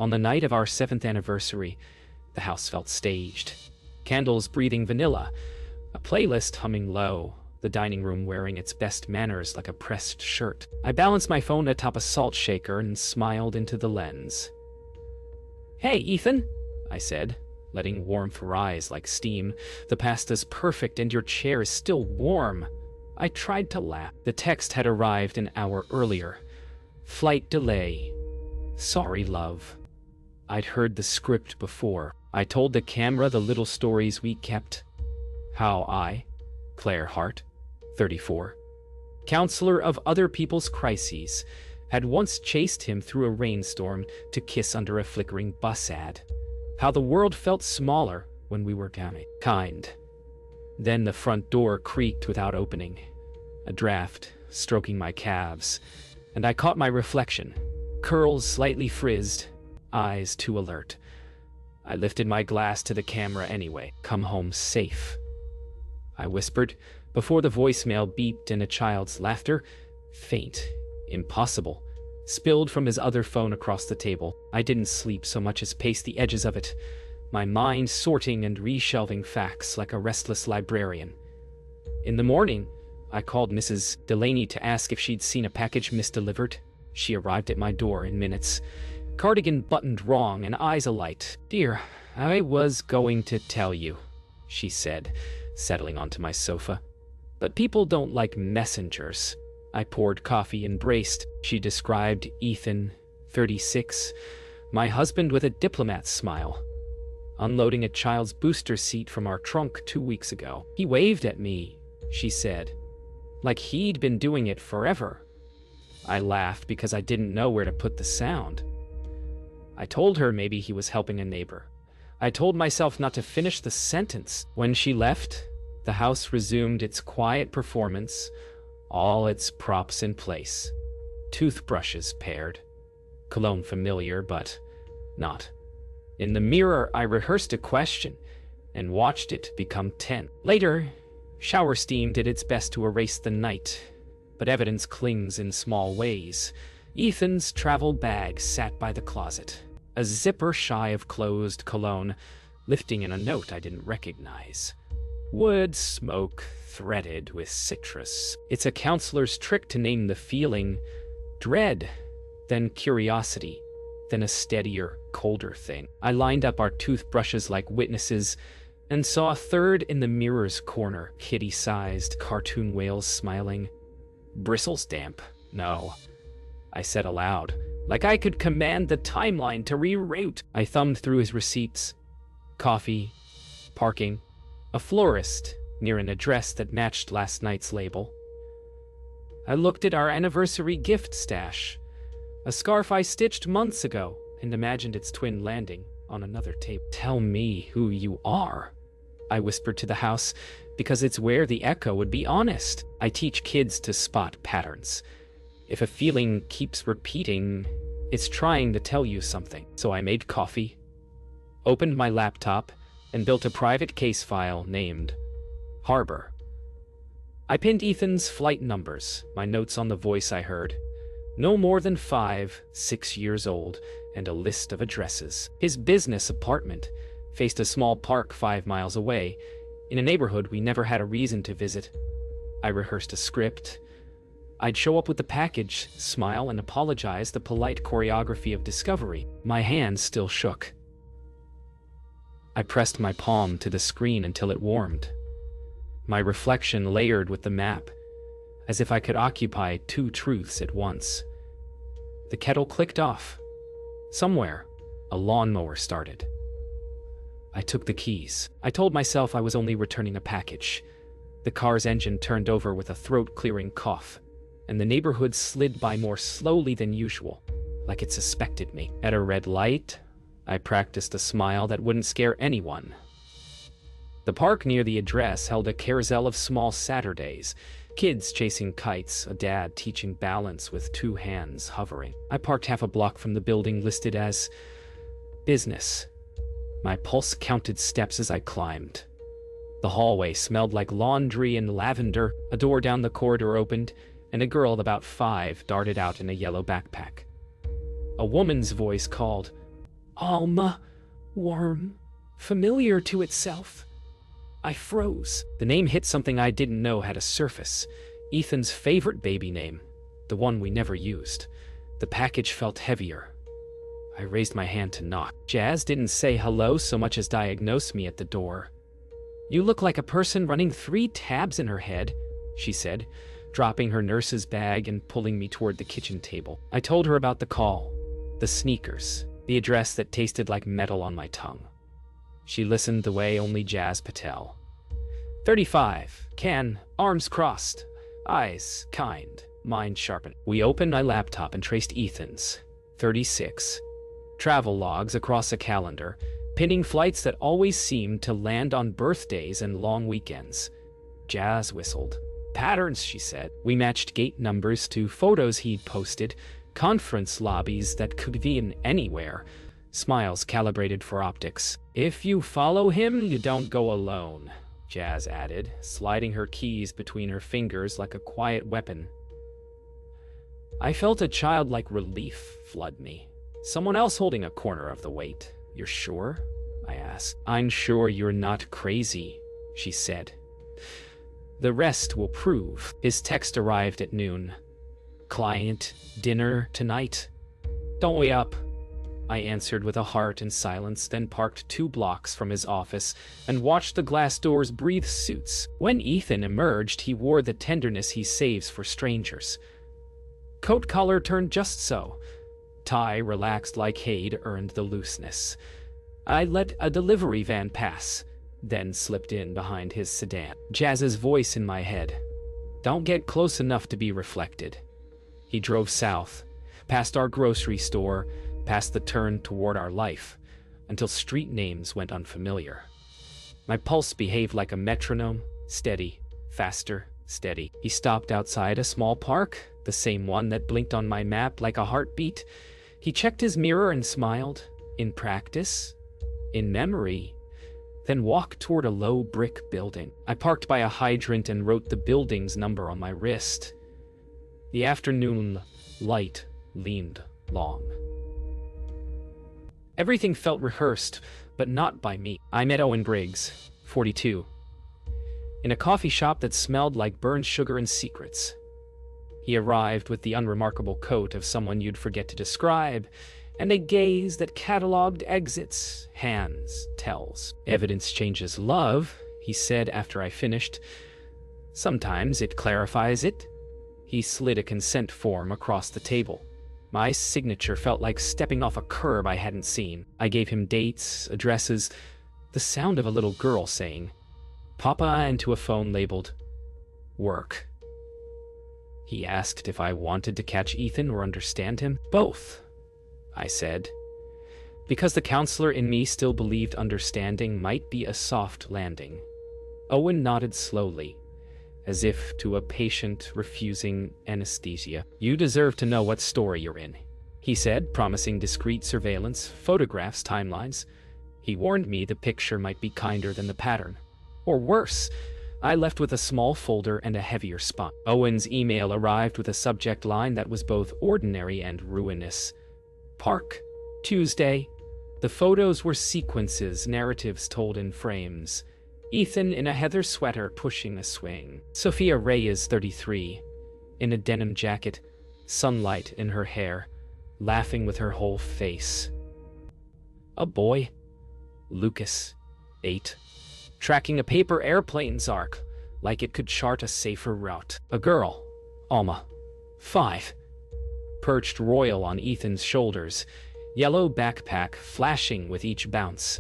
On the night of our 7th anniversary, the house felt staged. Candles breathing vanilla, a playlist humming low, the dining room wearing its best manners like a pressed shirt. I balanced my phone atop a salt shaker and smiled into the lens. "Hey, Ethan," I said, letting warmth rise like steam. "The pasta's perfect and your chair is still warm." I tried to laugh. The text had arrived an hour earlier. "Flight delay. Sorry, love." I'd heard the script before. I told the camera the little stories we kept. How I, Claire Hart, 34, counselor of other people's crises, had once chased him through a rainstorm to kiss under a flickering bus ad. How the world felt smaller when we were kind. Then the front door creaked without opening. A draft stroking my calves, and I caught my reflection. Curls slightly frizzed, eyes too alert. I lifted my glass to the camera anyway. "Come home safe," I whispered, before the voicemail beeped and a child's laughter, faint, impossible, spilled from his other phone across the table. I didn't sleep so much as pace the edges of it, my mind sorting and reshelving facts like a restless librarian. In the morning, I called Mrs. Delaney to ask if she'd seen a package misdelivered. She arrived at my door in minutes, cardigan buttoned wrong and eyes alight. "Dear, I was going to tell you," she said, settling onto my sofa. "But people don't like messengers." I poured coffee and braced. She described Ethan, 36, my husband with a diplomat's smile, unloading a child's booster seat from our trunk 2 weeks ago. "He waved at me," she said, "like he'd been doing it forever." I laughed because I didn't know where to put the sound. I told her maybe he was helping a neighbor. I told myself not to finish the sentence. When she left, the house resumed its quiet performance, all its props in place. Toothbrushes paired. Cologne familiar, but not. In the mirror, I rehearsed a question and watched it become 10. Later, shower steam did its best to erase the night, but evidence clings in small ways. Ethan's travel bag sat by the closet, a zipper shy of closed cologne, lifting in a note I didn't recognize. Wood smoke threaded with citrus. It's a counselor's trick to name the feeling dread, then curiosity, then a steadier, colder thing. I lined up our toothbrushes like witnesses and saw a third in the mirror's corner, kitty-sized cartoon whales smiling. "Bristles damp? No," I said aloud, like I could command the timeline to reroute. I thumbed through his receipts. Coffee, parking, a florist near an address that matched last night's label. I looked at our anniversary gift stash, a scarf I stitched months ago, and imagined its twin landing on another table. "Tell me who you are," I whispered to the house, because it's where the echo would be honest. I teach kids to spot patterns. If a feeling keeps repeating, it's trying to tell you something. So I made coffee, opened my laptop, and built a private case file named Harbor. I pinned Ethan's flight numbers, my notes on the voice I heard. No more than 5, 6 years old, and a list of addresses. His business apartment faced a small park 5 miles away, in a neighborhood we never had a reason to visit. I rehearsed a script. I'd show up with the package, smile, and apologize, the polite choreography of discovery. My hands still shook. I pressed my palm to the screen until it warmed. My reflection layered with the map, as if I could occupy 2 truths at once. The kettle clicked off. Somewhere, a lawnmower started. I took the keys. I told myself I was only returning a package. The car's engine turned over with a throat-clearing cough, and the neighborhood slid by more slowly than usual, like it suspected me. At a red light, I practiced a smile that wouldn't scare anyone. The park near the address held a carousel of small Saturdays, kids chasing kites, a dad teaching balance with 2 hands hovering. I parked half a block from the building listed as business. My pulse counted steps as I climbed. The hallway smelled like laundry and lavender. A door down the corridor opened, and a girl about 5 darted out in a yellow backpack. A woman's voice called, Alma, warm, familiar to itself. I froze. The name hit something I didn't know had a surface. Ethan's favorite baby name, the one we never used. The package felt heavier. I raised my hand to knock. Jazz didn't say hello so much as diagnose me at the door. You look like a person running 3 tabs in her head, she said, dropping her nurse's bag and pulling me toward the kitchen table. I told her about the call, the sneakers, the address that tasted like metal on my tongue. She listened the way only Jazz Patel. 35, Ken, arms crossed, eyes kind, mind sharpened. We opened my laptop and traced Ethan's. 36. Travel logs across a calendar, pinning flights that always seemed to land on birthdays and long weekends. Jazz whistled. Patterns, she said. We matched gate numbers to photos he'd posted, conference lobbies that could be in anywhere, smiles calibrated for optics. If you follow him, you don't go alone, Jazz added, sliding her keys between her fingers like a quiet weapon. I felt a childlike relief flood me. Someone else holding a corner of the weight. You're sure? I asked. I'm sure you're not crazy, she said. The rest will prove. His text arrived at noon. Client, dinner tonight. Don't wait up, I answered with a heart in silence, then parked 2 blocks from his office and watched the glass doors breathe suits. When Ethan emerged, he wore the tenderness he saves for strangers. Coat collar turned just so. Tie relaxed like Haid earned the looseness. I let a delivery van pass, then slipped in behind his sedan. Jazz's voice in my head. Don't get close enough to be reflected. He drove south, past our grocery store, past the turn toward our life, until street names went unfamiliar. My pulse behaved like a metronome, steady, faster, steady. He stopped outside a small park, the same one that blinked on my map like a heartbeat. He checked his mirror and smiled. In practice? In memory? Then walked toward a low brick building. I parked by a hydrant and wrote the building's number on my wrist. The afternoon light leaned long. Everything felt rehearsed, but not by me. I met Owen Briggs, 42, in a coffee shop that smelled like burned sugar and secrets. He arrived with the unremarkable coat of someone you'd forget to describe, and a gaze that cataloged exits, hands, tells. Evidence changes love, he said after I finished. Sometimes it clarifies it. He slid a consent form across the table. My signature felt like stepping off a curb I hadn't seen. I gave him dates, addresses, the sound of a little girl saying, Papa, into a phone labeled, work. He asked if I wanted to catch Ethan or understand him. Both, I said, because the counselor in me still believed understanding might be a soft landing. Owen nodded slowly, as if to a patient refusing anesthesia. You deserve to know what story you're in, he said, promising discreet surveillance, photographs, timelines. He warned me the picture might be kinder than the pattern. Or worse, I left with a small folder and a heavier spot. Owen's email arrived with a subject line that was both ordinary and ruinous. Park, Tuesday. The photos were sequences, narratives told in frames. Ethan in a heather sweater pushing a swing. Sophia Reyes, 33, in a denim jacket, sunlight in her hair, laughing with her whole face. A boy, Lucas, 8, tracking a paper airplane's arc, like it could chart a safer route. A girl, Alma, 5, perched royal on Ethan's shoulders, yellow backpack flashing with each bounce.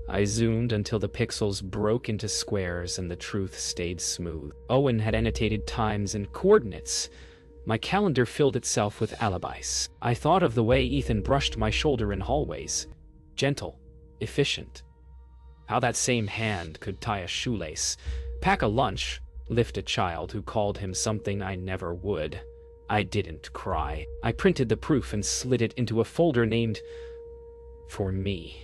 I zoomed until the pixels broke into squares and the truth stayed smooth. Owen had annotated times and coordinates. My calendar filled itself with alibis. I thought of the way Ethan brushed my shoulder in hallways. Gentle, efficient. How that same hand could tie a shoelace, pack a lunch, lift a child who called him something I never would. I didn't cry. I printed the proof and slid it into a folder named For Me,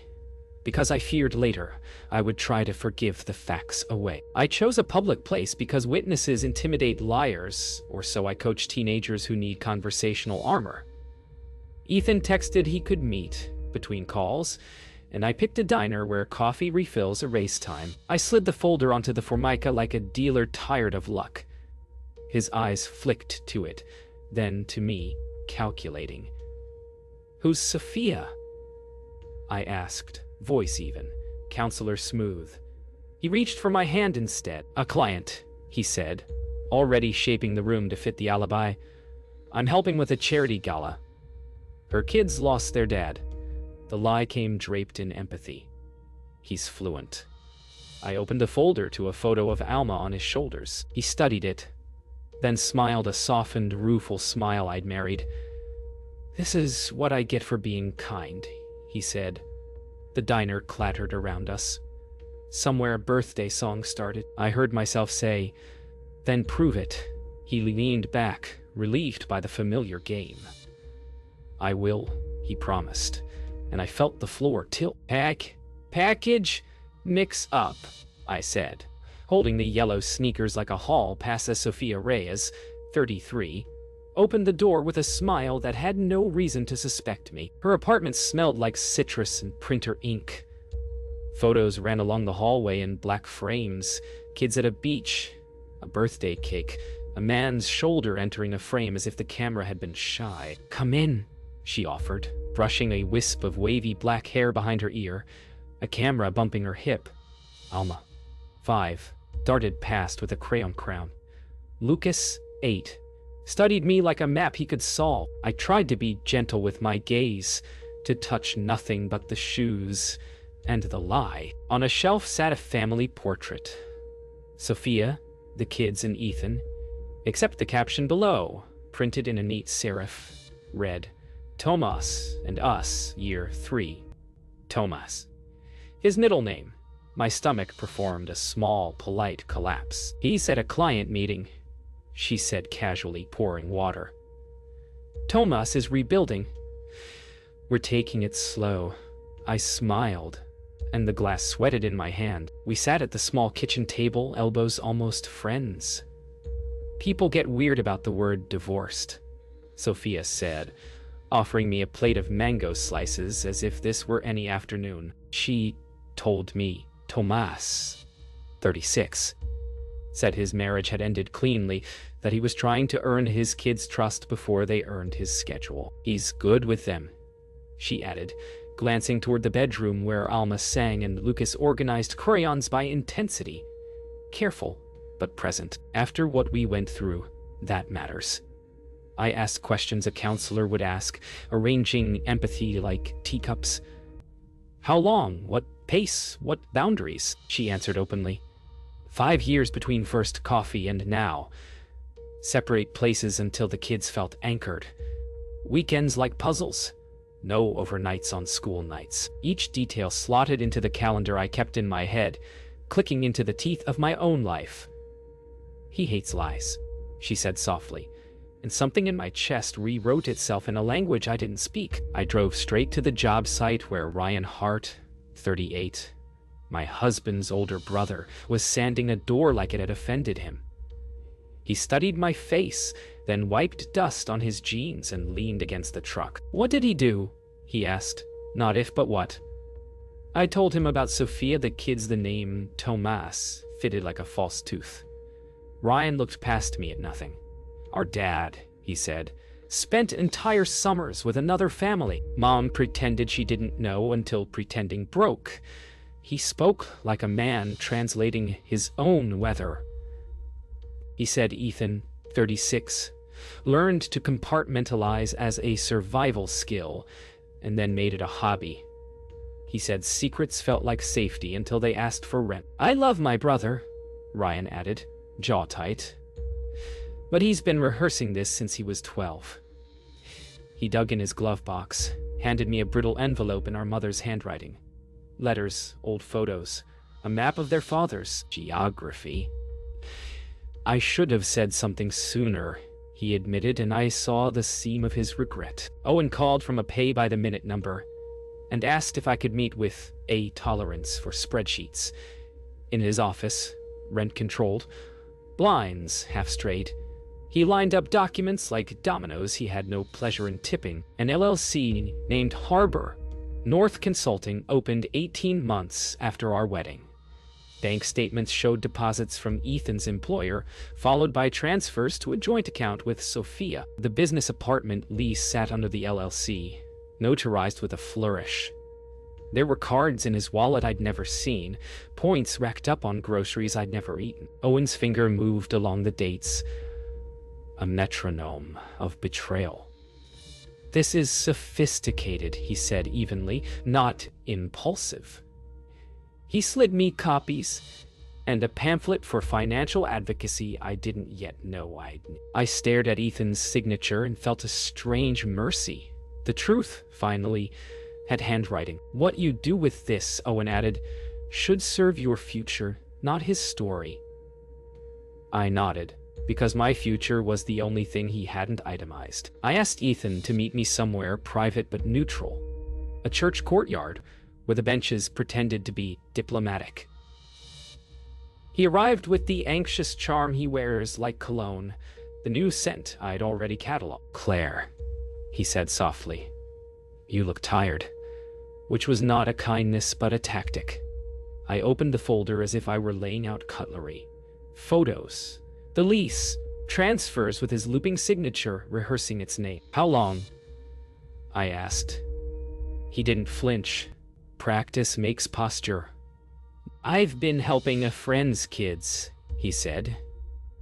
because I feared later I would try to forgive the facts away. I chose a public place because witnesses intimidate liars, or so I coach teenagers who need conversational armor. Ethan texted he could meet. between calls, and I picked a diner where coffee refills are race time. I slid the folder onto the formica like a dealer tired of luck. His eyes flicked to it, then to me, calculating. "Who's Sophia?" I asked, voice even, counselor smooth. He reached for my hand instead. "A client," he said, already shaping the room to fit the alibi. "I'm helping with a charity gala. Her kids lost their dad." The lie came draped in empathy. "He's fluent." I opened a folder to a photo of Alma on his shoulders. He studied it, then smiled a softened, rueful smile I'd married. "This is what I get for being kind," he said. The diner clattered around us. Somewhere a birthday song started. I heard myself say, "Then prove it." He leaned back, relieved by the familiar game. "I will," he promised, and I felt the floor tilt. Package mix up," I said, holding the yellow sneakers like a hall pass as Sophia Reyes, 33, opened the door with a smile that had no reason to suspect me. Her apartment smelled like citrus and printer ink. Photos ran along the hallway in black frames, kids at a beach, a birthday cake, a man's shoulder entering a frame as if the camera had been shy. "Come in," she offered, brushing a wisp of wavy black hair behind her ear, a camera bumping her hip. Alma, 5, darted past with a crayon crown. Lucas, 8, studied me like a map he could solve. I tried to be gentle with my gaze, to touch nothing but the shoes and the lie. On a shelf sat a family portrait. Sophia, the kids, and Ethan, except the caption below, printed in a neat serif, read, "Tomas and us, year 3. Tomas." His middle name. My stomach performed a small, polite collapse. "He's at a client meeting," she said casually, pouring water. "Tomas is rebuilding. We're taking it slow." I smiled, and the glass sweated in my hand. We sat at the small kitchen table, elbows almost friends. "People get weird about the word divorced," Sophia said, offering me a plate of mango slices as if this were any afternoon. She told me Tomas, 36, said his marriage had ended cleanly, that he was trying to earn his kids' trust before they earned his schedule. "He's good with them," she added, glancing toward the bedroom where Alma sang and Lucas organized crayons by intensity. Careful, but present. After what we went through, that matters. I asked questions a counselor would ask, arranging empathy like teacups. "How long? What pace? What boundaries?" she answered openly. 5 years between first coffee and now. Separate places until the kids felt anchored. Weekends like puzzles. No overnights on school nights. Each detail slotted into the calendar I kept in my head, clicking into the teeth of my own life. "He hates lies," she said softly, and something in my chest rewrote itself in a language I didn't speak. I drove straight to the job site where Ryan Hart, 38, my husband's older brother, was sanding a door like it had offended him. He studied my face, then wiped dust on his jeans and leaned against the truck. "What did he do?" he asked. Not if, but what. I told him about Sophia, the kids. The name Tomas fitted like a false tooth. Ryan looked past me at nothing. "Our dad," he said, "spent entire summers with another family. Mom pretended she didn't know until pretending broke. He spoke like a man translating his own weather." He said Ethan, 36, learned to compartmentalize as a survival skill, and then made it a hobby. He said secrets felt like safety until they asked for rent. "I love my brother," Ryan added, jaw tight. "But he's been rehearsing this since he was 12. He dug in his glove box, handed me a brittle envelope in our mother's handwriting. Letters, old photos, a map of their fathers, geography. "I should have said something sooner," he admitted, and I saw the seam of his regret. Owen called from a pay-by-the-minute number and asked if I could meet with a tolerance for spreadsheets. In his office, rent-controlled, blinds half-straight, he lined up documents like dominoes he had no pleasure in tipping. An LLC named Harbor, North Consulting opened 18 months after our wedding. Bank statements showed deposits from Ethan's employer, followed by transfers to a joint account with Sophia. The business apartment lease sat under the LLC, notarized with a flourish. There were cards in his wallet I'd never seen, points racked up on groceries I'd never eaten. Owen's finger moved along the dates, a metronome of betrayal. "This is sophisticated," he said evenly, "not impulsive." He slid me copies and a pamphlet for financial advocacy I didn't yet know I'd need. I stared at Ethan's signature and felt a strange mercy. The truth, finally, had handwriting. "What you do with this," Owen added, "should serve your future, not his story." I nodded, because my future was the only thing he hadn't itemized. I asked Ethan to meet me somewhere private but neutral. A church courtyard, where the benches pretended to be diplomatic. He arrived with the anxious charm he wears like cologne, the new scent I'd already cataloged. "Claire," he said softly, "you look tired," which was not a kindness but a tactic. I opened the folder as if I were laying out cutlery. Photos, the lease, transfers with his looping signature rehearsing its name. "How long?" I asked. He didn't flinch. "Practice makes posture." "I've been helping a friend's kids," he said,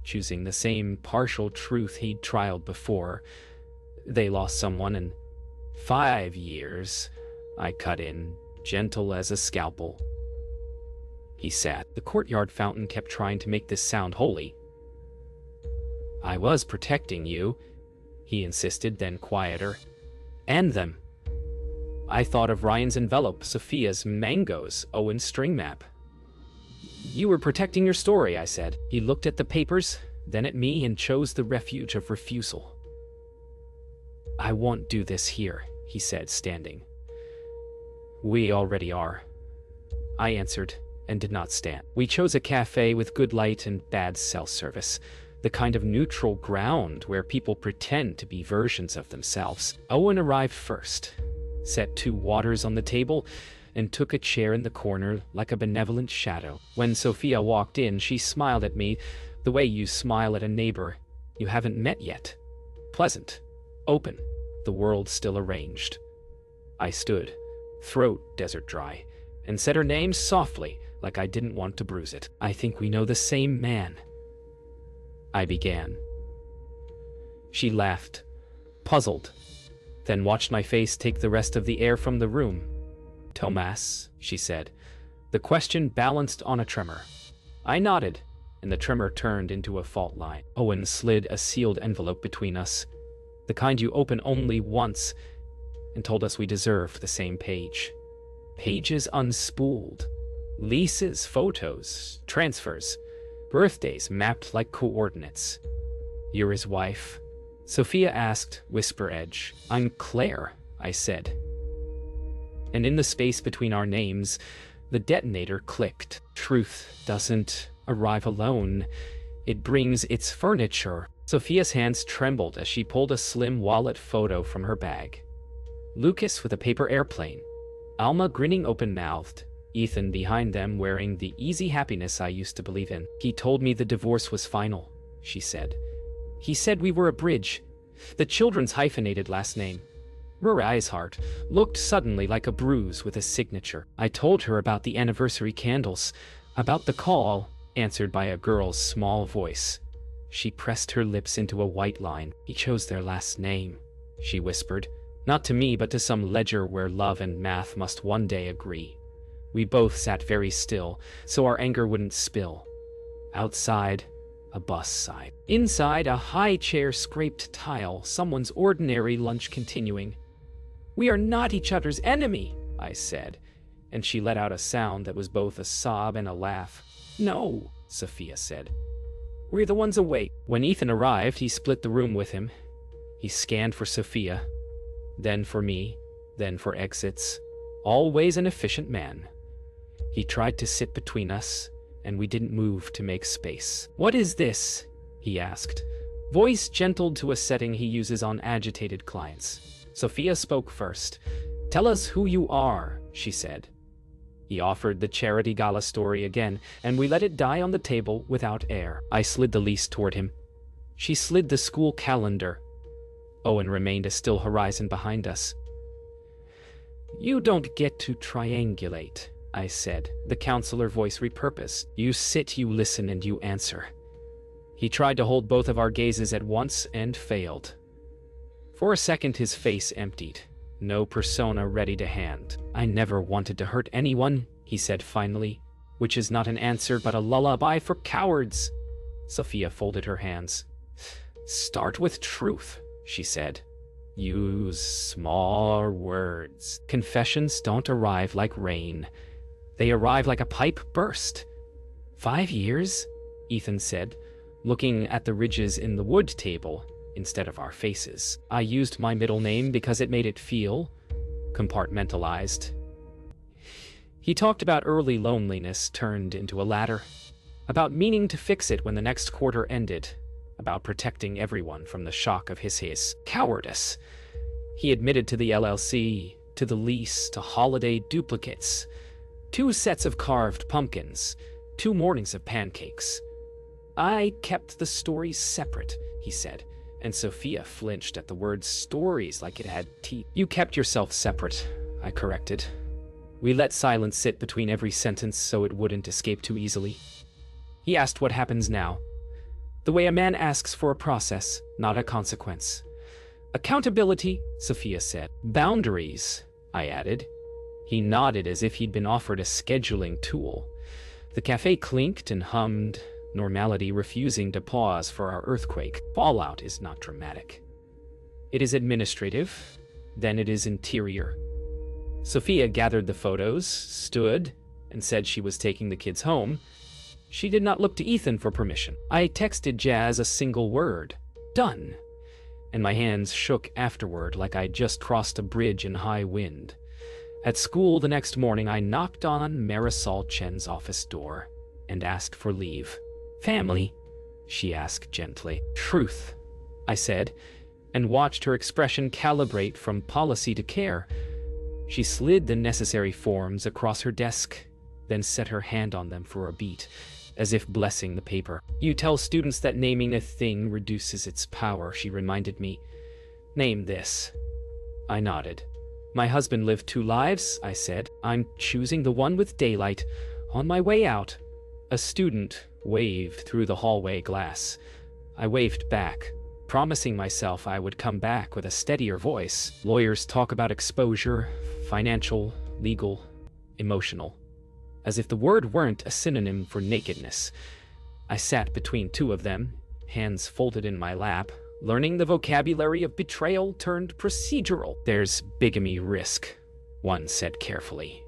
choosing the same partial truth he'd trialed before. "They lost someone in 5 years. I cut in, gentle as a scalpel." He sat. The courtyard fountain kept trying to make this sound holy. "I was protecting you," he insisted, then quieter. "And them. I thought of Ryan's envelope, Sophia's mangoes, Owen's string map." "You were protecting your story," I said. He looked at the papers, then at me, and chose the refuge of refusal. "I won't do this here," he said, standing. "We already are," I answered, and did not stand. We chose a cafe with good light and bad cell service, the kind of neutral ground where people pretend to be versions of themselves. Owen arrived first, set 2 waters on the table, and took a chair in the corner like a benevolent shadow. When Sophia walked in, she smiled at me the way you smile at a neighbor you haven't met yet. Pleasant, open, the world still arranged. I stood, throat desert dry, and said her name softly, like I didn't want to bruise it. "I think we know the same man," I began. She laughed, puzzled, then watched my face take the rest of the air from the room. "Tomas," she said. The question balanced on a tremor. I nodded, and the tremor turned into a fault line. Owen slid a sealed envelope between us, the kind you open only once, and told us we deserved the same page. Pages unspooled. Leases, photos, transfers, birthdays mapped like coordinates. "You're his wife?" Sophia asked, whisper edge. "I'm Claire," I said. And in the space between our names, the detonator clicked. Truth doesn't arrive alone. It brings its furniture. Sophia's hands trembled as she pulled a slim wallet photo from her bag. Lucas with a paper airplane, Alma grinning open-mouthed, Ethan behind them wearing the easy happiness I used to believe in. "He told me the divorce was final," she said. "He said we were a bridge. The children's hyphenated last name." Mariah's heart looked suddenly like a bruise with a signature. I told her about the anniversary candles, about the call, answered by a girl's small voice. She pressed her lips into a white line. "He chose their last name," she whispered. Not to me, but to some ledger where love and math must one day agree. We both sat very still, so our anger wouldn't spill. Outside, a bus sighed. Inside, a high chair scraped tile, someone's ordinary lunch continuing. "We are not each other's enemy," I said, and she let out a sound that was both a sob and a laugh. "No," Sophia said. "We're the ones awake." When Ethan arrived, he split the room with him. He scanned for Sophia, then for me, then for exits. Always an efficient man. He tried to sit between us, and we didn't move to make space. "What is this?" he asked, voice gentled to a setting he uses on agitated clients. Sophia spoke first, "Tell us who you are," she said. He offered the charity gala story again, and we let it die on the table without air. I slid the lease toward him. She slid the school calendar. Owen remained a still horizon behind us. "You don't get to triangulate," I said, the counselor voice repurposed. "You sit, you listen, and you answer." He tried to hold both of our gazes at once and failed. For a second his face emptied. No persona ready to hand. "I never wanted to hurt anyone," he said finally, "which is not an answer but a lullaby for cowards." Sophia folded her hands. "Start with truth," she said. "Use small words. Confessions don't arrive like rain. They arrive like a pipe burst." "5 years?" Ethan said, looking at the ridges in the wood table instead of our faces. I used my middle name because it made it feel compartmentalized. He talked about early loneliness turned into a ladder, about meaning to fix it when the next quarter ended, about protecting everyone from the shock of his cowardice. He admitted to the LLC, to the lease, to holiday duplicates, 2 sets of carved pumpkins, 2 mornings of pancakes. "I kept the stories separate," he said, and Sophia flinched at the word stories like it had teeth. "You kept yourself separate," I corrected. We let silence sit between every sentence so it wouldn't escape too easily. He asked what happens now. The way a man asks for a process, not a consequence. "Accountability," Sophia said. "Boundaries," I added. He nodded as if he'd been offered a scheduling tool. The cafe clinked and hummed, normality refusing to pause for our earthquake. Fallout is not dramatic. It is administrative, then it is interior. Sophia gathered the photos, stood, and said she was taking the kids home. She did not look to Ethan for permission. I texted Jazz a single word, "Done," and my hands shook afterward like I'd just crossed a bridge in high wind. At school the next morning, I knocked on Marisol Chen's office door and asked for leave. "Family?" she asked gently. "Truth," I said, and watched her expression calibrate from policy to care. She slid the necessary forms across her desk, then set her hand on them for a beat, as if blessing the paper. "You tell students that naming a thing reduces its power," she reminded me. "Name this." I nodded. "My husband lived 2 lives," I said. "I'm choosing the one with daylight. On my way out." A student waved through the hallway glass. I waved back, promising myself I would come back with a steadier voice. Lawyers talk about exposure, financial, legal, emotional, as if the word weren't a synonym for nakedness. I sat between 2 of them, hands folded in my lap, learning the vocabulary of betrayal turned procedural. "There's bigamy risk," one said carefully.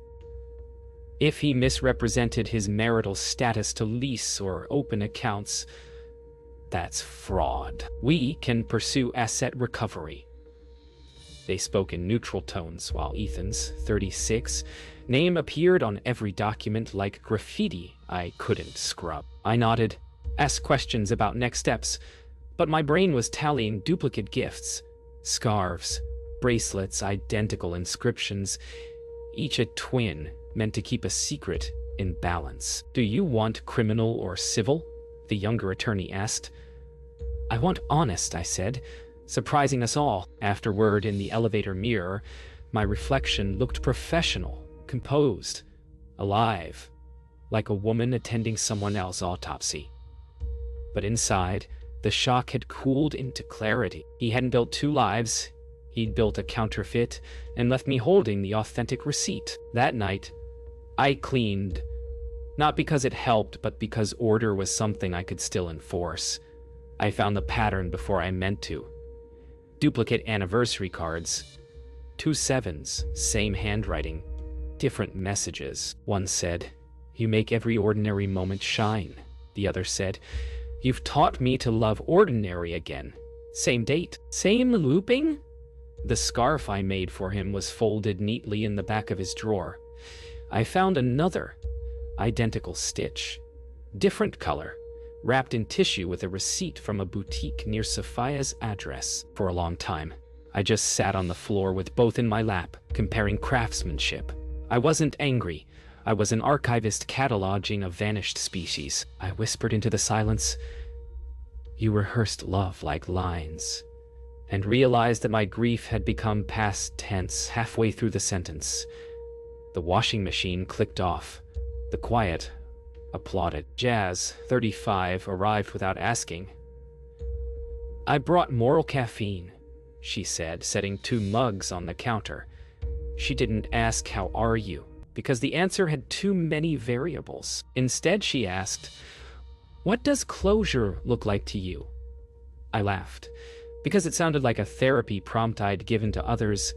"If he misrepresented his marital status to lease or open accounts, that's fraud. We can pursue asset recovery." They spoke in neutral tones while Ethan's, 36, name appeared on every document like graffiti I couldn't scrub. I nodded, asked questions about next steps, but my brain was tallying duplicate gifts, scarves, bracelets, identical inscriptions, each a twin, meant to keep a secret in balance. "Do you want criminal or civil?" the younger attorney asked. "I want honest," I said, surprising us all. Afterward, in the elevator mirror, my reflection looked professional, composed, alive, like a woman attending someone else's autopsy. But inside, the shock had cooled into clarity. He hadn't built 2 lives. He'd built a counterfeit and left me holding the authentic receipt. That night, I cleaned, not because it helped, but because order was something I could still enforce. I found the pattern before I meant to. Duplicate anniversary cards. 2 sevens, same handwriting, different messages. One said, "You make every ordinary moment shine." The other said, "You've taught me to love ordinary again." Same date, same looping? The scarf I made for him was folded neatly in the back of his drawer. I found another, identical stitch, different color, wrapped in tissue with a receipt from a boutique near Sophia's address. For a long time, I just sat on the floor with both in my lap, comparing craftsmanship. I wasn't angry. I was an archivist cataloging a vanished species. I whispered into the silence, "You rehearsed love like lines," and realized that my grief had become past tense halfway through the sentence. The washing machine clicked off. The quiet applauded. Jazz, 35, arrived without asking. "I brought moral caffeine," she said, setting 2 mugs on the counter. She didn't ask, "How are you?" because the answer had too many variables. Instead, she asked, "What does closure look like to you?" I laughed, because it sounded like a therapy prompt I'd given to others.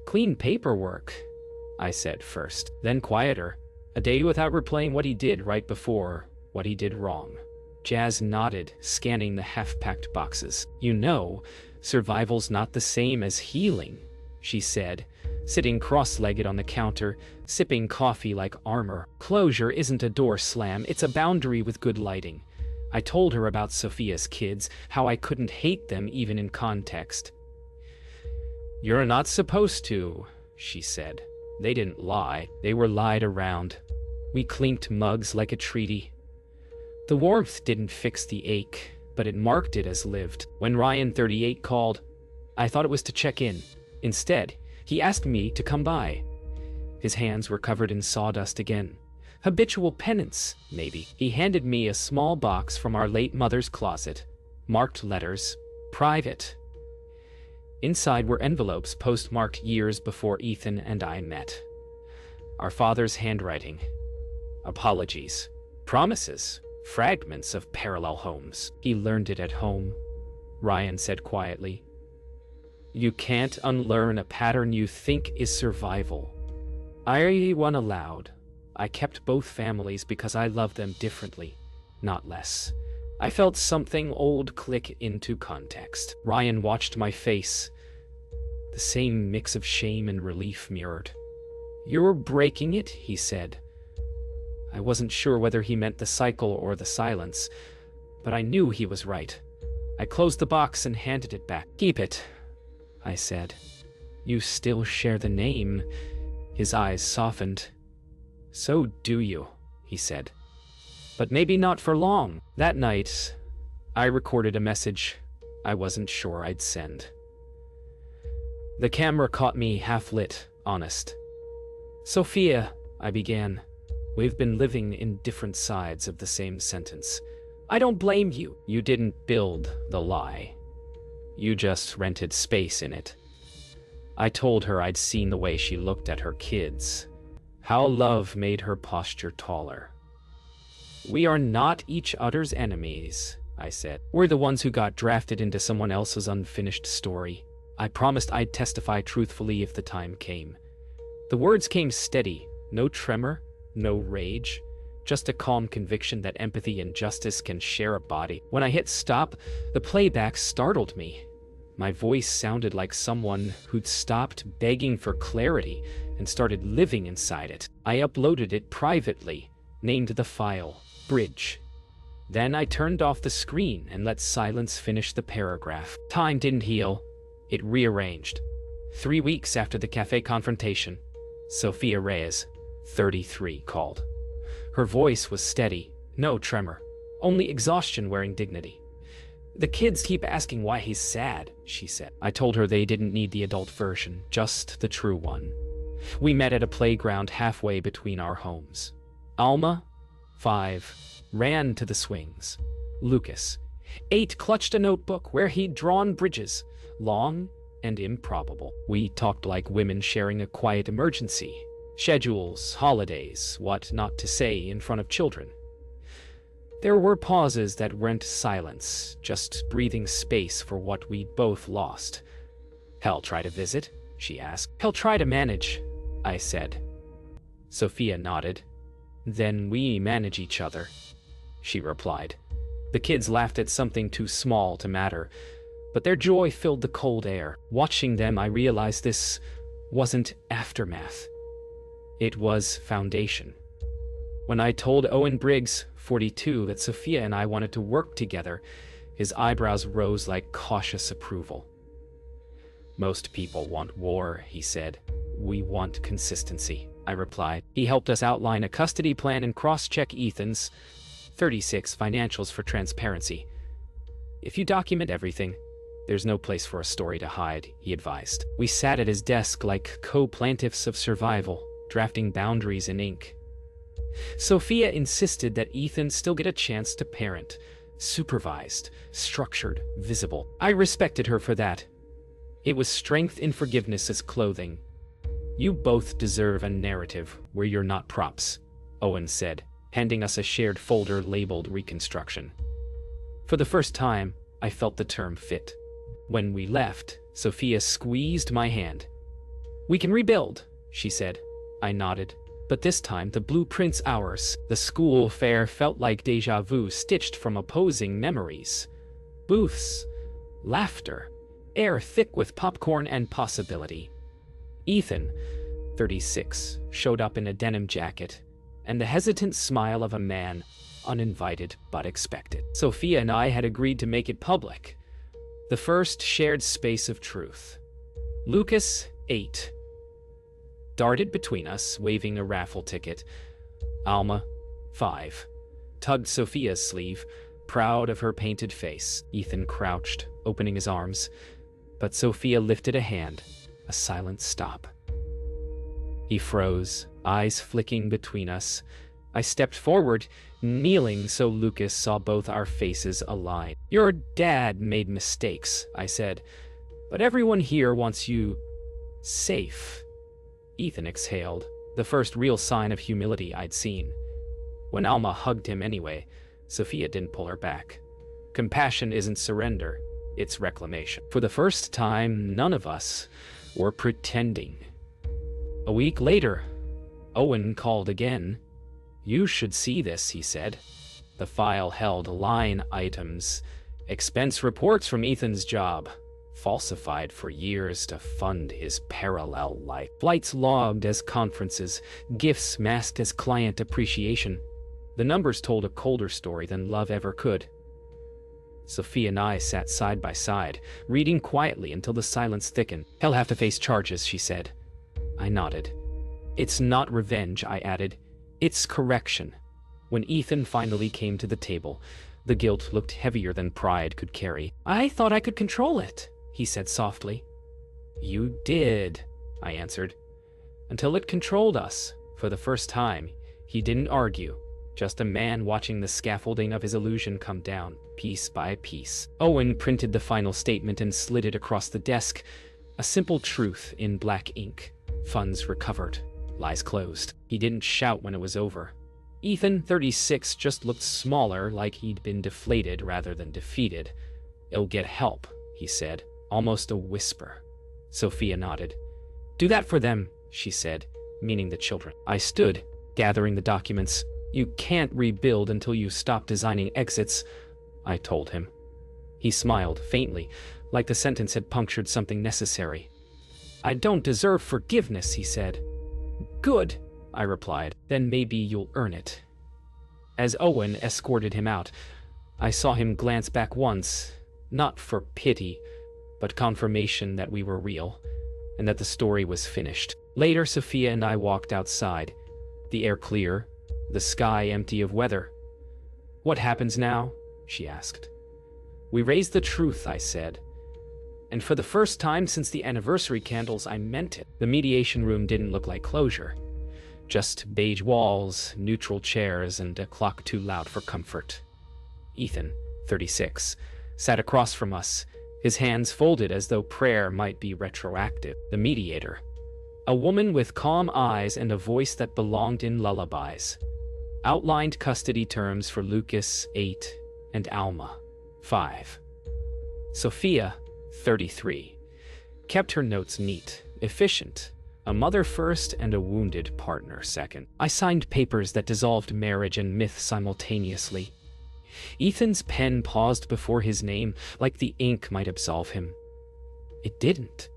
"Clean paperwork," I said first, then quieter. "A day without replaying what he did right before what he did wrong." Jazz nodded, scanning the half-packed boxes. "You know, survival's not the same as healing," she said, sitting cross-legged on the counter, sipping coffee like armor. "Closure isn't a door slam, it's a boundary with good lighting." I told her about Sophia's kids, how I couldn't hate them even in context. "You're not supposed to," she said. "They didn't lie, they were lied around." We clinked mugs like a treaty. The warmth didn't fix the ache, but it marked it as lived. When Ryan, 38, called, I thought it was to check in. Instead, he asked me to come by. His hands were covered in sawdust again. Habitual penance, maybe. He handed me a small box from our late mother's closet, marked letters, "Private." Inside were envelopes postmarked years before Ethan and I met. Our father's handwriting. Apologies. Promises. Fragments of parallel homes. He learned it at home, Ryan said quietly. You can't unlearn a pattern you think is survival. I won aloud. I kept both families because I loved them differently, not less. I felt something old click into context. Ryan watched my face. The same mix of shame and relief mirrored. You're breaking it, he said. I wasn't sure whether he meant the cycle or the silence, but I knew he was right. I closed the box and handed it back. Keep it, I said. You still share the name. His eyes softened. So do you, he said. But maybe not for long. That night, I recorded a message I wasn't sure I'd send. The camera caught me half-lit, honest. Sophia, I began. We've been living in different sides of the same sentence. I don't blame you. You didn't build the lie. You just rented space in it. I told her I'd seen the way she looked at her kids, how love made her posture taller. We are not each other's enemies, I said. We're the ones who got drafted into someone else's unfinished story. I promised I'd testify truthfully if the time came. The words came steady, no tremor, no rage, just a calm conviction that empathy and justice can share a body. When I hit stop, the playback startled me. My voice sounded like someone who'd stopped begging for clarity and started living inside it. I uploaded it privately, named the file Bridge. Then I turned off the screen and let silence finish the paragraph. Time didn't heal. It rearranged. 3 weeks after the cafe confrontation, Sophia Reyes, 33, called. Her voice was steady, no tremor, only exhaustion wearing dignity. The kids keep asking why he's sad, she said. I told her they didn't need the adult version, just the true one. We met at a playground halfway between our homes. Alma, 5, ran to the swings. Lucas, 8, clutched a notebook where he'd drawn bridges, long and improbable. We talked like women sharing a quiet emergency. Schedules, holidays, what not to say in front of children. There were pauses that weren't silence, just breathing space for what we'd both lost. He'll try to visit, she asked. He'll try to manage, I said. Sophia nodded. Then we manage each other, she replied. The kids laughed at something too small to matter, but their joy filled the cold air. Watching them, I realized this wasn't aftermath. It was foundation. When I told Owen Briggs, 42, that Sophia and I wanted to work together, his eyebrows rose like cautious approval. Most people want war, he said. We want consistency, I replied. He helped us outline a custody plan and cross-check Ethan's 36 financials for transparency. If you document everything, there's no place for a story to hide, he advised. We sat at his desk like co-plaintiffs of survival, drafting boundaries in ink. Sophia insisted that Ethan still get a chance to parent. Supervised, structured, visible. I respected her for that. It was strength in forgiveness as clothing. You both deserve a narrative where you're not props, Owen said, handing us a shared folder labeled Reconstruction. For the first time, I felt the term fit. When we left, Sophia squeezed my hand. We can rebuild, she said. I nodded. But this time, the blueprint's ours. The school fair felt like déjà vu stitched from opposing memories. Booths, laughter, air thick with popcorn and possibility. Ethan, 36, showed up in a denim jacket, and the hesitant smile of a man, uninvited but expected. Sophia and I had agreed to make it public. The first shared space of truth. Lucas, 8. Darted between us, waving a raffle ticket. Alma, 5, tugged Sophia's sleeve, proud of her painted face. Ethan crouched, opening his arms, but Sophia lifted a hand, a silent stop. He froze, eyes flicking between us. I stepped forward, kneeling so Lucas saw both our faces align. Your dad made mistakes, I said, but everyone here wants you safe. Ethan exhaled, the first real sign of humility I'd seen. When Alma hugged him anyway, Sophia didn't pull her back. Compassion isn't surrender, it's reclamation. For the first time, none of us were pretending. A week later, Owen called again. You should see this, he said. The file held line items, expense reports from Ethan's job, falsified for years to fund his parallel life. Flights logged as conferences, gifts masked as client appreciation. The numbers told a colder story than love ever could. Sophia and I sat side by side, reading quietly until the silence thickened. He'll have to face charges, she said. I nodded. It's not revenge, I added. It's correction. When Ethan finally came to the table, the guilt looked heavier than pride could carry. I thought I could control it, he said softly. You did, I answered. Until it controlled us. For the first time, he didn't argue. Just a man watching the scaffolding of his illusion come down, piece by piece. Owen printed the final statement and slid it across the desk. A simple truth in black ink. Funds recovered. Lies closed. He didn't shout when it was over. Ethan, 36, just looked smaller, like he'd been deflated rather than defeated. It'll get help, he said, almost a whisper. Sophia nodded. Do that for them, she said, meaning the children. I stood, gathering the documents. You can't rebuild until you stop designing exits, I told him. He smiled, faintly, like the sentence had punctured something necessary. I don't deserve forgiveness, he said. Good, I replied. Then maybe you'll earn it. As Owen escorted him out, I saw him glance back once, not for pity, but confirmation that we were real, and that the story was finished. Later, Sophia and I walked outside, the air clear, the sky empty of weather. What happens now? She asked. We raised the truth, I said. And for the first time since the anniversary candles, I meant it. The mediation room didn't look like closure. Just beige walls, neutral chairs, and a clock too loud for comfort. Ethan, 36, sat across from us, his hands folded as though prayer might be retroactive. The mediator, a woman with calm eyes and a voice that belonged in lullabies, outlined custody terms for Lucas, 8, and Alma, 5. Sophia, 33, kept her notes neat, efficient, a mother first and a wounded partner second. I signed papers that dissolved marriage and myth simultaneously. Ethan's pen paused before his name, like the ink might absolve him. It didn't.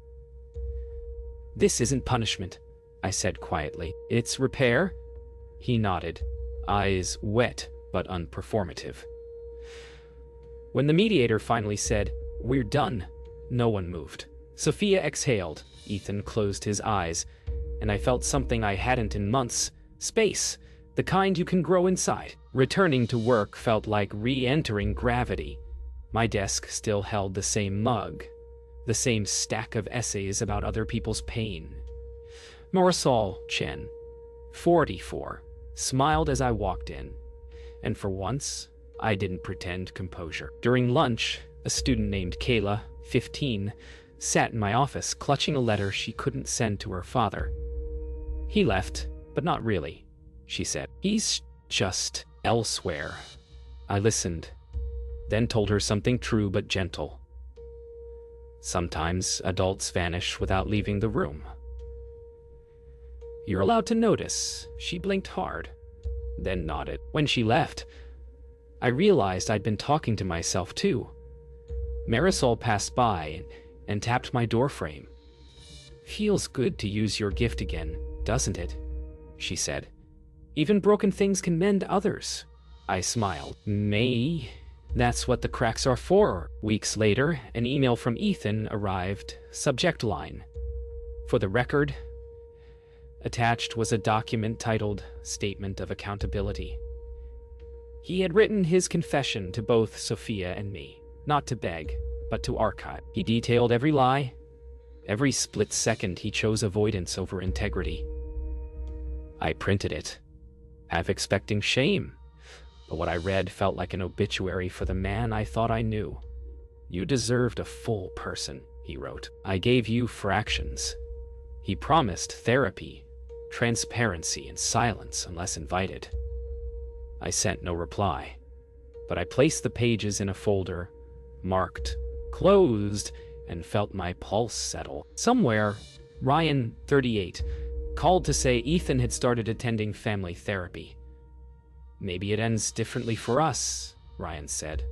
This isn't punishment, I said quietly. It's repair? He nodded, eyes wet but unperformative. When the mediator finally said, "We're done," no one moved. Sophia exhaled. Ethan closed his eyes, and I felt something I hadn't in months. Space, the kind you can grow inside. Returning to work felt like re-entering gravity. My desk still held the same mug, the same stack of essays about other people's pain. Marisol Chen, 44, smiled as I walked in, and for once, I didn't pretend composure. During lunch, a student named Kayla, 15, sat in my office clutching a letter she couldn't send to her father. "He left, but not really," she said. "He's just elsewhere." I listened, then told her something true but gentle. Sometimes adults vanish without leaving the room. "You're allowed to notice." She blinked hard, then nodded. When she left, I realized I'd been talking to myself too. Marisol passed by and tapped my doorframe. "Feels good to use your gift again, doesn't it?" she said. "Even broken things can mend others." I smiled. "May, that's what the cracks are for." Weeks later, an email from Ethan arrived. Subject line: "For the record." Attached was a document titled Statement of Accountability. He had written his confession to both Sophia and me, not to beg, but to archive. He detailed every lie, every split second he chose avoidance over integrity. I printed it, half expecting shame, but what I read felt like an obituary for the man I thought I knew. "You deserved a full person," he wrote. "I gave you fractions." He promised therapy, transparency, and silence unless invited. I sent no reply, but I placed the pages in a folder, marked closed, and felt my pulse settle. Somewhere, Ryan, 38, called to say Ethan had started attending family therapy. "Maybe it ends differently for us," Ryan said.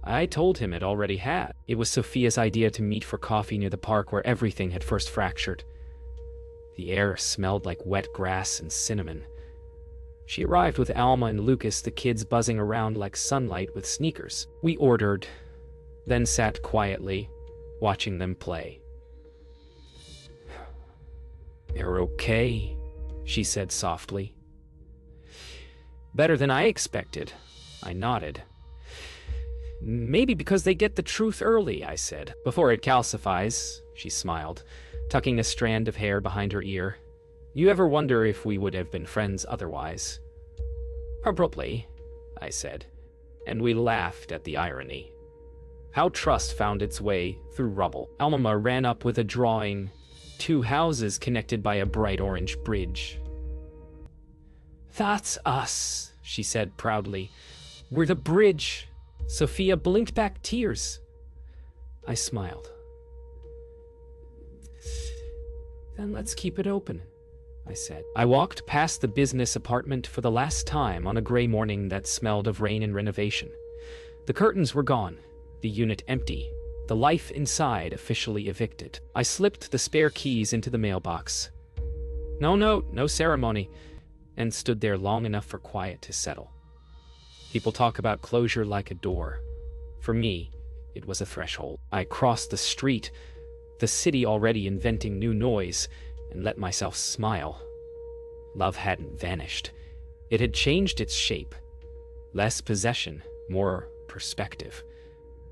I told him it already had. It was Sophia's idea to meet for coffee near the park where everything had first fractured. The air smelled like wet grass and cinnamon. She arrived with Alma and Lucas, the kids buzzing around like sunlight with sneakers. We ordered, then sat quietly, watching them play. "They're okay," she said softly. "Better than I expected," I nodded. "Maybe because they get the truth early," I said. "Before it calcifies," she smiled, tucking a strand of hair behind her ear. "You ever wonder if we would have been friends otherwise?" "Probably," I said, and we laughed at the irony. How trust found its way through rubble. Alma ran up with a drawing, 2 houses connected by a bright orange bridge. "That's us," she said proudly. "We're the bridge." Sophia blinked back tears. I smiled. "Then let's keep it open," I said. I walked past the business apartment for the last time on a gray morning that smelled of rain and renovation. The curtains were gone, the unit empty, the life inside officially evicted. I slipped the spare keys into the mailbox. No note, no ceremony, and stood there long enough for quiet to settle. People talk about closure like a door. For me, it was a threshold. I crossed the street, the city already inventing new noise, and let myself smile. Love hadn't vanished. It had changed its shape. Less possession, more perspective.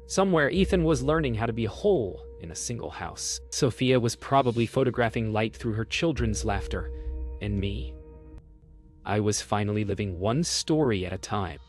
Somewhere, Ethan was learning how to be whole in a single house. Sophia was probably photographing light through her children's laughter, and me. I was finally living one story at a time.